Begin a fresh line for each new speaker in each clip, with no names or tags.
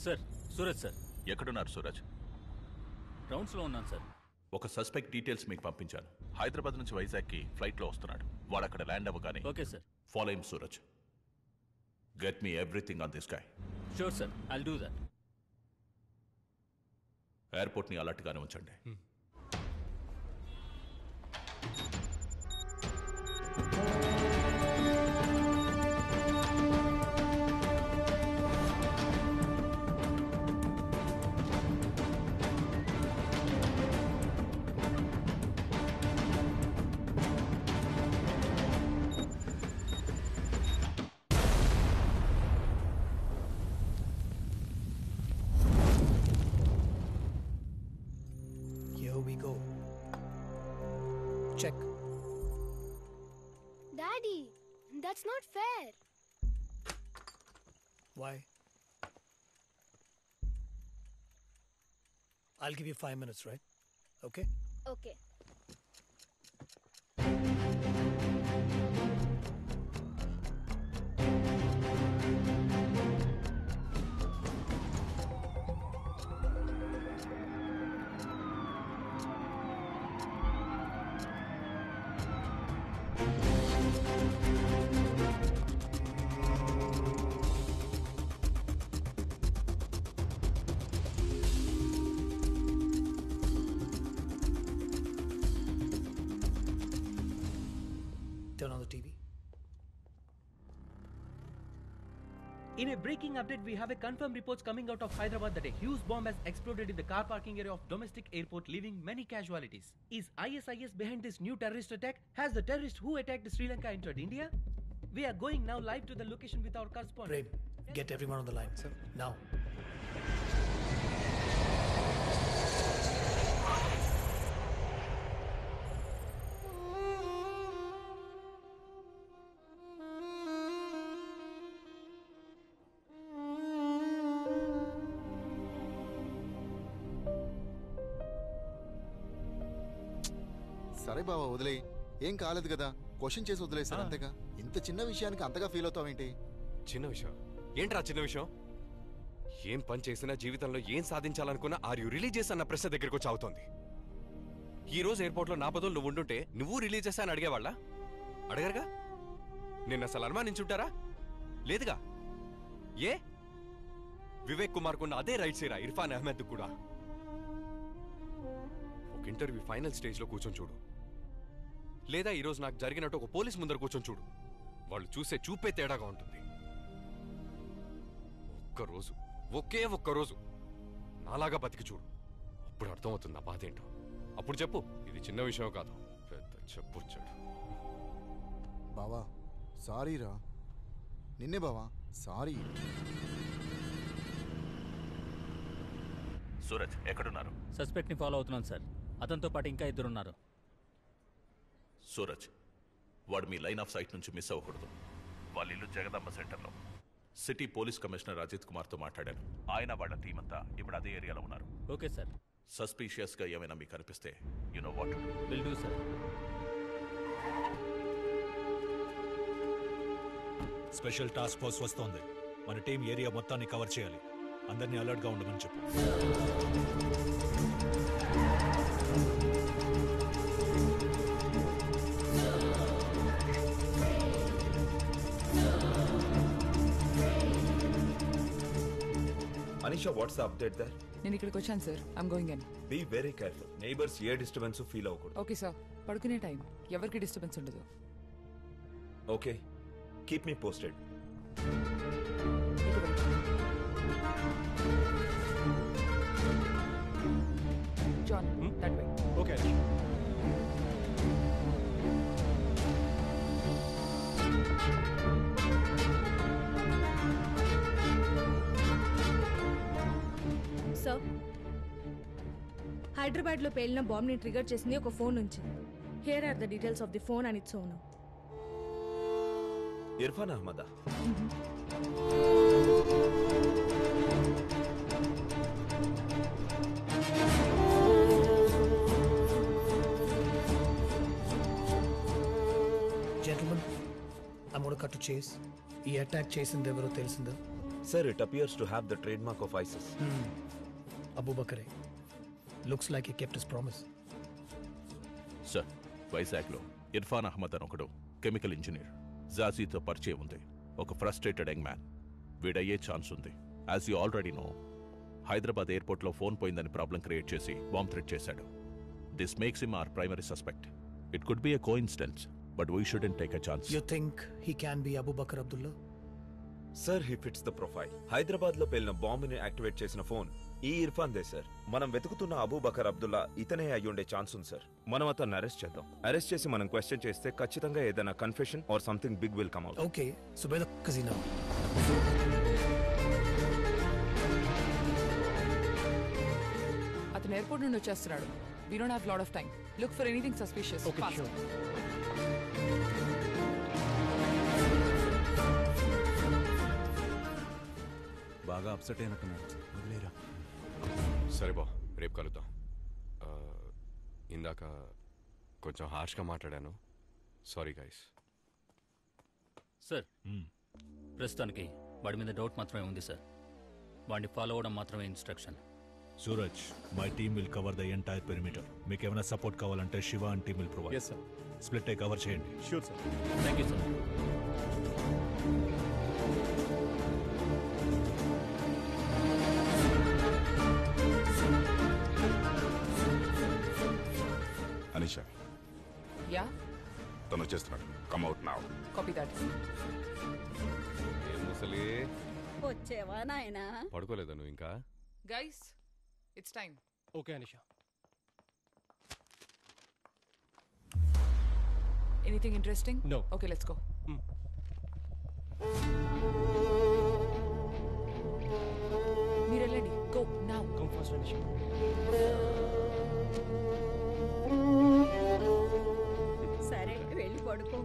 Sir, Suraj sir.
ఎక్కడున్నారు సూరజ్?
రౌండ్స్లో ఉన్నాను sir.
ఒక సస్పెక్ట్ డీటెయిల్స్ మీకు పంపించాను. హైదరాబాద్ నుంచి వైజాగ్కి ఫ్లైట్లో వస్తున్నాడు. వాడు అక్కడ ల్యాండ్ అవ్వగానే
okay sir.
Follow him Suraj. Get me everything on this guy.
Sure sir, I'll do that.
ఎయిర్పోర్ట్ని అలర్ట్గానే ఉంచండి.
Here we go. Check.
Daddy, that's not fair.
Why? I'll give you 5 minutes, right? Okay?
Okay.
Turn on the TV.
In a breaking update, we have a confirmed reports coming out of Hyderabad that a huge bomb has exploded in the car parking area of domestic airport, leaving many casualties. Is ISIS behind this new terrorist attack? Has the terrorist who attacked Sri Lanka entered India? We are going now live to the location with our correspondent.
Prem, get everyone on the line, sir. Now.
సరే బావా, వదిలే. ఏం కాలేదు కదా, question చేసి వదిలేసాను అంతేగా. ఇంత చిన్న విషయానికి అంతగా ఫీల్ అవుతావేంటి?
చిన్న విషయం ఏంట్రా? చిన్న విషయం ఏం పని చేసినా జీవితంలో ఏం సాధించాలనుకున్నా ఆర్ యు రిలీజియస్ అన్న ప్రశ్న దగ్గరికి వచ్చి అవుతోంది. ఈ రోజు ఎయిర్పోర్ట్లో నా బదులు నువ్వు ఉండుంటే నువ్వు రిలీజియస్ అని అడిగేవాళ్ళ? అడగరుగా. నిన్న అసలు అనుమానించుంటారా? లేదుగా. ఏ వివేక్ కుమార్ కున్న అదే రైట్స్ ఏరా ఇర్ఫాన్ అహ్మద్ కూడా. ఒక ఇంటర్వ్యూ ఫైనల్ స్టేజ్లో కూర్చొని చూడు, లేదా ఈరోజు నాకు జరిగినట్టు ఒక పోలీస్ ముందర కూర్చొని చూడు. వాళ్ళు చూసే చూపే తేడాగా ఉంటుంది. ఒక్కరోజు, ఒక్కరోజు నాలాగా బతికి చూడు, అప్పుడు అర్థమవుతుంది నా బాధ ఏంటో. అప్పుడు చెప్పు ఇది చిన్న విషయం కాదు, పెద్ద చెప్పొచ్చాడు.
బావా సారీరా. నిన్నే బావా, సారీ.
సూరజ్ ఎక్కడున్నారు?
సస్పెక్ట్ని ఫాలో అవుతున్నాను సార్. అతనితో పాటు ఇంకా 2 ఉన్నారు.
సూరజ్, వాడు మీ లైన్ ఆఫ్ సైట్ నుంచి మిస్ అవ్వకూడదు. వాళ్ళ ఇల్లు జగదాంబ సెంటర్లో. సిటీ పోలీస్ కమిషనర్ అజిత్ కుమార్తో మాట్లాడాను. ఆయన వాళ్ళ టీం అంతా ఇప్పుడు అదే ఏరియాలో ఉన్నారు.
Okay sir.
సస్పీషియస్గా ఏమైనా మీకు అనిపిస్తే you know what to do.
Will do sir.
Special task force వస్తోంది. మన టీం ఏరియా మొత్తాన్ని కవర్ చేయాలి. అందరినీ అలర్ట్గా ఉండమని చెప్పు.
Anisha, what's the update there?
నేను ఇక్కడికి వచ్చాను sir. I'm going in.
Be very careful. Neighbors ఏ డిస్టర్బెన్స్ ఫీల్ అవ్వకూడదు.
Okay sir. పడుకునే టైం, ఎవరికి డిస్టర్బెన్స్ ఉండదు.
Okay, keep me posted.
John, that way.
Okay.
Sir, హైదరాబాద్లో పేలిన బాంబ్ని ట్రిగర్ చేసింది ఒక ఫోన్ నుంచి. Here are the details of the phone and its owner.
Irfan అహ్మదా?
Gentlemen, I'm going to cut to chase. ఈ అటాక్ చేసింది ఎవరో తెలిసిందా?
Sir, it appears to have the trademark of ISIS.
Abu Bakr. Looks like he kept his promise.
Sir వైజాగ్లో ఇర్ఫాన్ అహ్మద్ అని ఒకడు chemical engineer జాజీతో పరిచయం ఉంది. ఒక ఫ్రస్ట్రేటెడ్ యంగ్ మ్యాన్. వీడయ్యే ఛాన్స్ ఉంది. As you already know, Hyderabad ఎయిర్పోర్ట్లో ఫోన్ పోయిందని ప్రాబ్లం క్రియేట్ చేసి బాంబ్ థ్రెట్ చేశాడు. This makes him our primary suspect. It could be a coincidence, but we shouldn't take a chance.
You think he can be Abu Bakr Abdullah?
Sir, he fits the profile. Hyderabad లో పేలిన బాంబుని activate చేసిన phone ఈ Irfan they sir. మనం వెతుకుతున్న Abu Bakr Abdullah ఇతనే అయ్యుండే chance ఉంది sir. మనం అతన్ని arrest చేద్దాం. అరెస్ట్ చేసి మనం క్వశ్చన్ చేస్తే ఖచ్చితంగా ఏదైనా confession or something big will come out.
Okay, so by the casino.
అతను ఎయిర్పోర్ట్ నుండి వచ్చేస్తున్నాడు. We don't have lot of time. Look for anything suspicious.
Okay, sure.
బాగా అప్సెట్ అయినట్టున్నాడు. వదిలేరా.
సరే బా, రేపు కలుద్దాం. ఇందాక కొంచెం హార్ష్గా మాట్లాడాను. Sorry guys.
సార్ ప్రస్తుతానికి వాడి మీద డౌట్ మాత్రమే ఉంది సార్. వాడిని ఫాలో అవ్వడం మాత్రమే instruction.
Suraj, my team will cover the entire perimeter. మీకు ఏమైనా సపోర్ట్ కావాలంటే Shiva and team will provide.
Yes sir.
Split అయి కవర్ చేయండి.
Sure sir.
Thank you sir.
Anisha,
yeah,
తను వచ్చేస్తున్నాడు. Come out now.
Copy that.
ఏం ముసలి,
వచ్చేవా నాయనా?
పడుకోలేదా నువ్వు ఇంకా?
Guys, it's time.
Okay Anisha.
Anything interesting?
No.
Okay, let's go. మీరు వెళ్ళండి. Go now.
Come fast Anisha.
సరే వెళ్ళి పడుకో.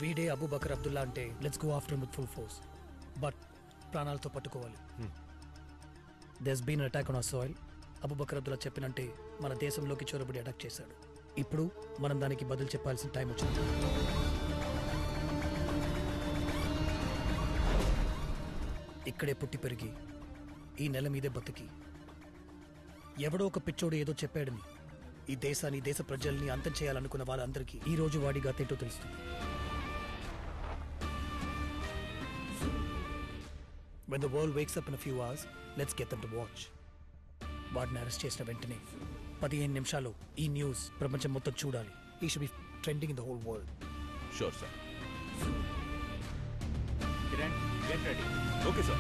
వీడే అబూ బకర్ అబ్దుల్లా అంటే let's go after with full force. But ప్రాణాలతో పట్టుకోవాలి. There's been attack on our soil. Abu Bakr Abdullah చెప్పినంటే మన దేశంలోకి చొరబడి అటాక్ చేశాడు. ఇప్పుడు మనం దానికి బదులు చెప్పాల్సిన టైం వచ్చింది. ఇక్కడే పుట్టి పెరిగి ఈ నెల మీదే బతికి ఎవడో ఒక పిచ్చోడు ఏదో చెప్పాడని ఈ దేశాన్ని, దేశ ప్రజల్ని అంతం చేయాలనుకున్న వాళ్ళందరికీ ఈ రోజు వాడి గతేంటో తెలుస్తుంది. When the world wakes up in a few hours, let's get them to watch. వాడిని అరెస్ట్ చేసిన వెంటనే 15 నిమిషాలు ఈ న్యూస్ ప్రపంచం మొత్తం చూడాలి. He should be trending in the whole world.
Sure, sir.
Kiran, get ready.
Okay, sir.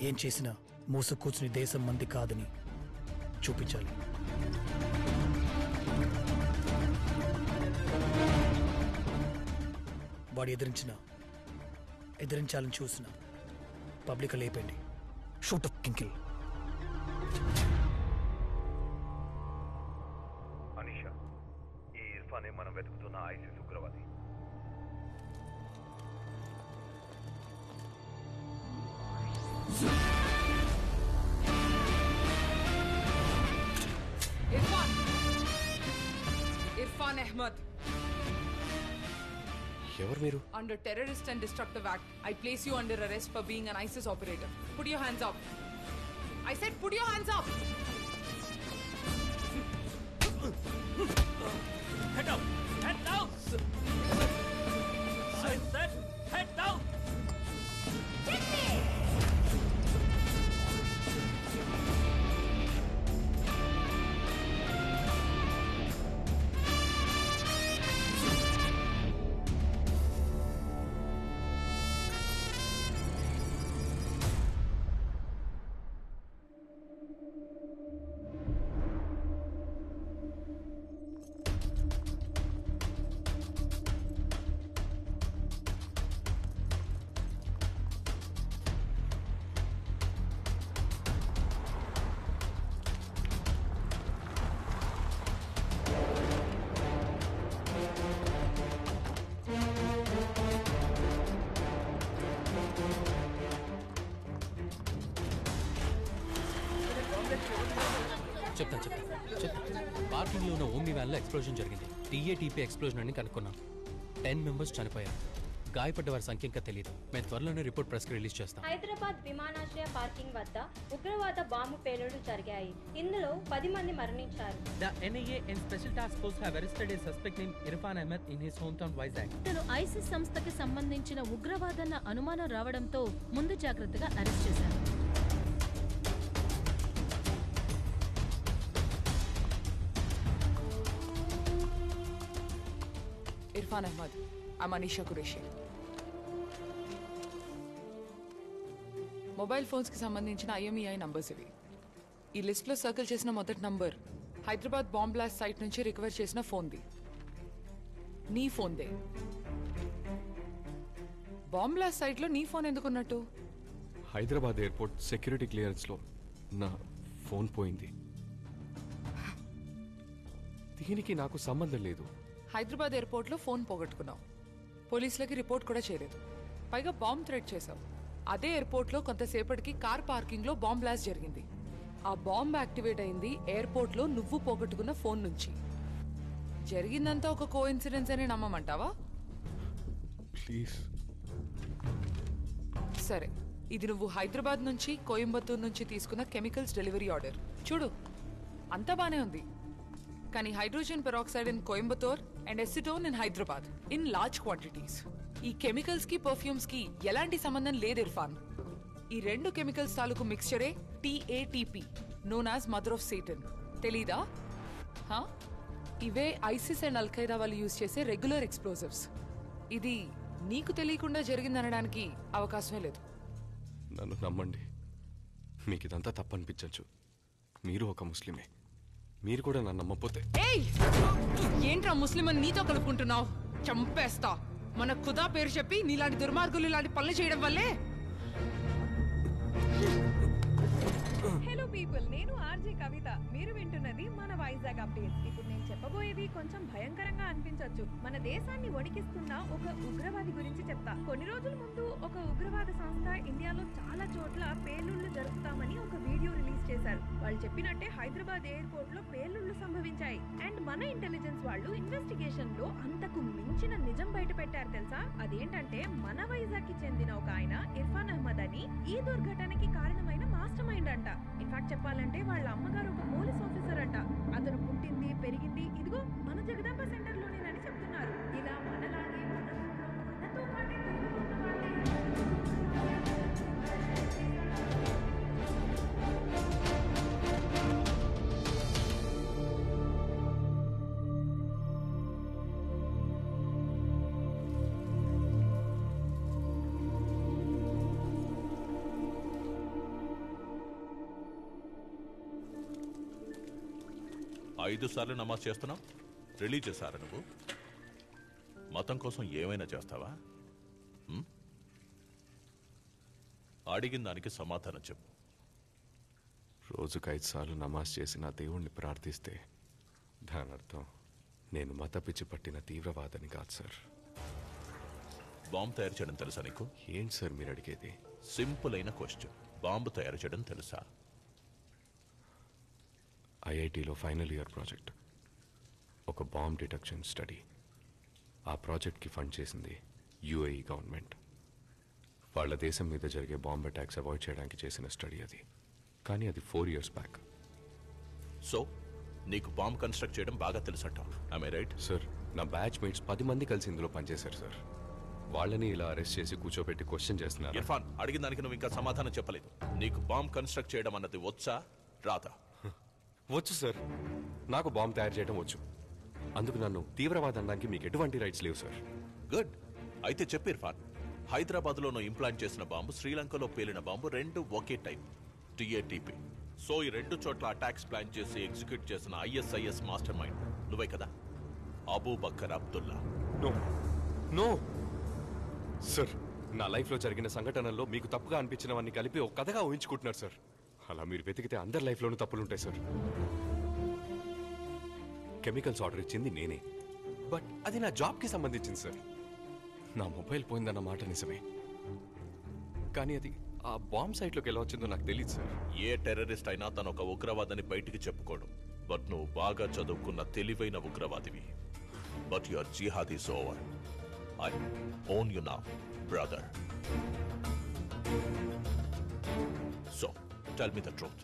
ఏం చేసినా మూసు కూర్చుని దేశం మంది కాదని చూపించాలి. వాడు ఎదిరించాలని చూసిన పబ్లిక్ లేపండి. Shoot up కింకిల్.
అనిషా, ఈ ఇర్ఫానే మనం వెతుకుతున్న ఐసిస్ ఉగ్రవాది.
ఇర్ఫాన్ అహ్మద్.
ఎవరు మీరు?
Under Terrorist and Destructive Act, I place you under arrest for being an ISIS operator. Put your hands up. I said put your hands up.
Head down. Head down. I said head down.
చెప్తాను parking లో ఉన్న omni van లో explosion జరిగింది. టీఏటీపీ explosion అని కనుక్కున్నాం. 10 members చనిపోయారు. గాయపడ్డ వారి సంఖ్య ఇంకా తెలియదు. మేము త్వరలోనే రిపోర్ట్ ప్రెస్ కి రిలీజ్ చేస్తాం.
హైదరాబాద్ విమానాశ్రయ పార్కింగ్ వద్ద ఉగ్రవాద బాంబు పేలుళ్లు జరిగాయి. ఇందులో 10 మంది మరణించారు.
The NIA and Special Task Force have arrested a suspect named Irfan Ahmed in his hometown Vizag.
ఇతను ఐసిస్ సంస్థకి సంబంధించిన ఉగ్రవాదన్న అనుమానం రావడంతో ముందు జాగ్రత్తగా అరెస్ట్ చేశారు.
Irfan Ahmed, I'm Anisha Qureshi. Mobile ఫోన్స్కి సంబంధించిన IMEI నంబర్స్ ఇవి. ఈ లిస్ట్లో సర్కిల్ చేసిన మొదటి number Hyderabad bomb blast site నుంచి రికవర్ చేసిన ఫోన్ది. నీ ఫోన్దే. బాంబ్ బ్లాస్ట్ సైట్లో నీ ఫోన్ ఎందుకున్నట్టు?
హైదరాబాద్ ఎయిర్పోర్ట్ సెక్యూరిటీ క్లియరెన్స్లో నా ఫోన్ పోయింది. దీనికి నాకు సంబంధం లేదు.
హైదరాబాద్ ఎయిర్పోర్ట్లో ఫోన్ పోగొట్టుకున్నావు. పోలీసులకి రిపోర్ట్ కూడా చేయలేదు. పైగా బాంబ్ థ్రెట్ చేశావు. అదే ఎయిర్పోర్ట్లో కొంతసేపటికి కార్ పార్కింగ్లో బాంబ్ బ్లాస్ట్ జరిగింది. ఆ బాంబ్ యాక్టివేట్ అయింది ఎయిర్పోర్ట్లో నువ్వు పోగొట్టుకున్న ఫోన్ నుంచి. జరిగిందంతా ఒక కోఇన్సిడెన్స్ అని నమ్మమంటావా?
ప్లీజ్.
సరే, ఇది నువ్వు హైదరాబాద్ నుంచి కోయంబత్తూర్ నుంచి తీసుకున్న కెమికల్స్ డెలివరీ ఆర్డర్. చూడు, అంతా బానే ఉంది. కానీ hydrogen peroxide in Coimbatore and acetone in Hyderabad in large quantities. ఈ కెమికల్స్ కి పర్ఫ్యూమ్స్ కి ఎలాంటి సంబంధం లేదు ఇర్ఫాన్. ఈ రెండు కెమికల్స్ తాలూకు మిక్స్చరే TATP, known as mother of Satan. తెలీదా? ఇవే ఐసిస్ అండ్ అల్ఖైదా వాళ్ళు యూజ్ చేసే రెగ్యులర్ ఎక్స్ప్లోజివ్స్. ఇది నీకు తెలియకుండా జరిగిందనడానికి అవకాశమే లేదు.
నన్ను నమ్మండి, మీకు ఇదంతా తప్పనిపించచ్చు. మీరు ఒక ముస్లిమే. మీరు కూడా నన్ను నమ్మపోతే.
ఏయ్, ఏంట్రా ముస్లిం అని నీతో కలుపుకుంటున్నావు? చంపేస్తా. మన ఖుదా పేరు చెప్పి నీలాంటి దుర్మార్గులు ఇలాంటి పనులు చేయడం వల్లే.
హలో పీపుల్, నేను ఆర్జే కవిత. మీరు వింటున్నది మన వైజాగ్ అప్డేట్స్. ఇప్పుడు నేను చెప్పబోయేది కొంచెం భయంకరంగా అనిపించవచ్చు. మన దేశాన్ని వణికిస్తున్న ఒక ఉగ్రవాది గురించి చెప్తా. కొన్ని రోజుల ముందు ఒక ఉగ్రవాద సంస్థ ఇండియాలో చాలా చోట్ల పేలుళ్లు జరుపుతామని ఒక వీడియో రిలీజ్ చేశారు. వాళ్ళు చెప్పినట్టే హైదరాబాద్ ఎయిర్పోర్ట్ లో పేలుళ్లు సంభవించాయి. అండ్ మన ఇంటెలిజెన్స్ వాళ్ళు ఇన్వెస్టిగేషన్ లో అంతకు మించిన నిజం బయట పెట్టారు తెలుసా? అదేంటంటే మన వైజాగ్ కి చెందిన ఒక ఆయన ఇర్ఫాన్ అహ్మద్ అని ఈ దుర్ఘటనకి కారణమైన మాస్టర్ మైండ్ అంట. ఇన్ఫాక్ట్ చెప్పాలంటే వాళ్ళ అమ్మగారు ఒక పోలీస్ ఆఫీసర్ అంట. అతను పుట్టింది పెరిగింది ఇదిగో మన జగదాంబ సెంటర్ లోనేనని చెప్తున్నారు. ఇలా మనలాగే మనతో పాటే
ఐదు సార్లు నమాజ్ చేస్తున్నావు. రిలీజ్ చేశారా నువ్వు? మతం కోసం ఏమైనా చేస్తావా? అడిగిన దానికి సమాధానం చెప్పు.
రోజుకు 5 సార్లు నమాజ్ చేసి నా దేవుణ్ణి ప్రార్థిస్తే దాని అర్థం నేను మత పిచ్చి పట్టిన తీవ్రవాదని కాదు సార్.
బాంబు తయారు చేయడం తెలుసా నీకు?
ఏంటి సార్ మీరు అడిగేది?
సింపుల్ అయిన క్వశ్చన్. బాంబు తయారు చేయడం తెలుసా?
IITలో ఫైనల్ ఇయర్ ప్రాజెక్ట్ ఒక బాంబ్ డిటెక్షన్ స్టడీ. ఆ ప్రాజెక్ట్కి ఫండ్ చేసింది యుఏఈ గవర్నమెంట్. వాళ్ళ దేశం మీద జరిగే బాంబ్ అటాక్స్ అవాయిడ్ చేయడానికి చేసిన స్టడీ అది. కానీ అది 4 years బ్యాక్.
సో నీకు బాంబ్ కన్స్ట్రక్ట్ చేయడం బాగా తెలుసట. I right?
సార్, నా బ్యాచ్ మేట్స్ 10 మంది కలిసి ఇందులో పనిచేశారు సార్. వాళ్ళని ఇలా అరెస్ట్ చేసి కూర్చోబెట్టి క్వశ్చన్ చేస్తున్నారు.
ఇర్ఫాన్, అడిగిన దానికి నువ్వు ఇంకా సమాధానం చెప్పలేదు. నీకు బాంబ్ కన్స్ట్రక్ట్ చేయడం అన్నది వచ్చా రాదా?
వచ్చు సార్, నాకు బాంబ్ తయారు చేయడం వచ్చు. అందుకు నన్ను తీవ్రవాద అనడానికి మీకు ఎటువంటి రైట్స్ లేవు సార్.
గుడ్. అయితే చెప్పు ఇర్ఫాన్, హైదరాబాద్లో నువ్వు ఇంప్లాంట్ చేసిన బాంబు, శ్రీలంకలో పేలిన బాంబు రెండు ఒకే టైప్, టిఏటిపి. సో ఈ 2 చోట్ల అటాక్స్ ప్లాన్ చేసి ఎగ్జిక్యూట్ చేసిన ISIS మాస్టర్ మైండ్ నువ్వే కదా? Abu Bakr Abdullah.
No sir, నా లైఫ్లో జరిగిన సంఘటనల్లో మీకు తప్పుగా అనిపించినవన్నీ కలిపి ఒక కథగా ఊహించుకుంటున్నారు సార్. అలా మీరు వెతికితే అందరి లైఫ్లోనూ తప్పులుంటాయి సార్. కెమికల్స్ ఆర్డర్ ఇచ్చింది నేనే, బట్ అది నా జాబ్కి సంబంధించింది సార్. నా మొబైల్ పోయిందన్న మాట నిజమే, కానీ అది ఆ బాంబ్ సైట్లోకి ఎలా వచ్చిందో నాకు తెలియదు సార్.
ఏ టెర్రరిస్ట్ అయినా తను ఒక ఉగ్రవాదని బయటికి చెప్పుకోడు. బట్ నువ్వు బాగా చదువుకున్న తెలివైన ఉగ్రవాదివి. But your jihad is over. I own you now, brother. So tell me the truth.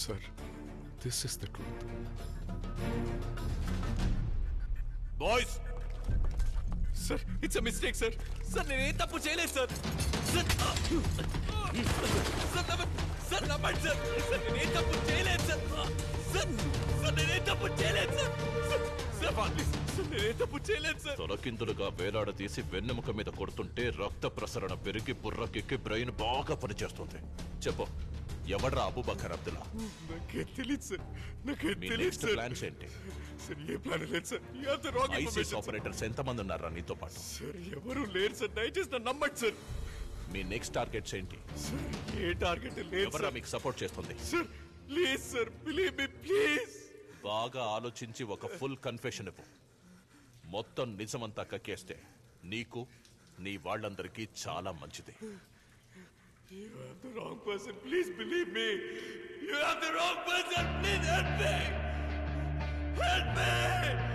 Sir, this is the truth.
Boys,
sir, it's a mistake sir. Sir, నేనేం తప్పు చేయలేదు సార్. సార్, నమ్మండి సార్. సార్, నేనేం తప్పు చేయలేదు sir. Sir, నేనేం తప్పు చేయలేదు సార్. నేనేం తప్పు చేయలేదు సార్.
తొలకిందులుగా వేలాడదీసి వెన్నెముక మీద కొడుతుంటే రక్త ప్రసరణ పెరిగి బుర్రకెక్కి బ్రెయిన్ బాగా పనిచేస్తుంది. చెప్పు, ఎవడ్రా అబూ బకర్ అబ్దుల్లా?
నాకే తెలియదు సార్. నాకే
మీ
తెలియదు
నెక్స్ట్
సార్.
ప్లాన్స్ ఏంటి?
సార్, ఏ ప్లాన్ లేదు sir. You have the wrong
ISIS
information.
Operators ఎంతమంది ఉన్నారా నీతో పాటు?
సార్, ఎవరు లేరు సార్. దయచేసి నన్ను నమ్మండి సార్.
మీ నెక్స్ట్ టార్గెట్స్ ఏంటి?
సార్, ఏ టార్గెట్ లేదు
ఎవరా
సార్.
మీకు సపోర్ట్ చేస్తుంది?
Sir, please sir, believe me please.
బాగా ఆలోచించి ఒక ఫుల్ కన్ఫెషన్ ఇవ్వు. మొత్తం నిజమంతా కక్కేస్తే నీకు, నీ వాళ్ళందరికీ చాలా మంచిది.
You have the wrong person. Please believe me. You have the wrong person. Please help me. Help me.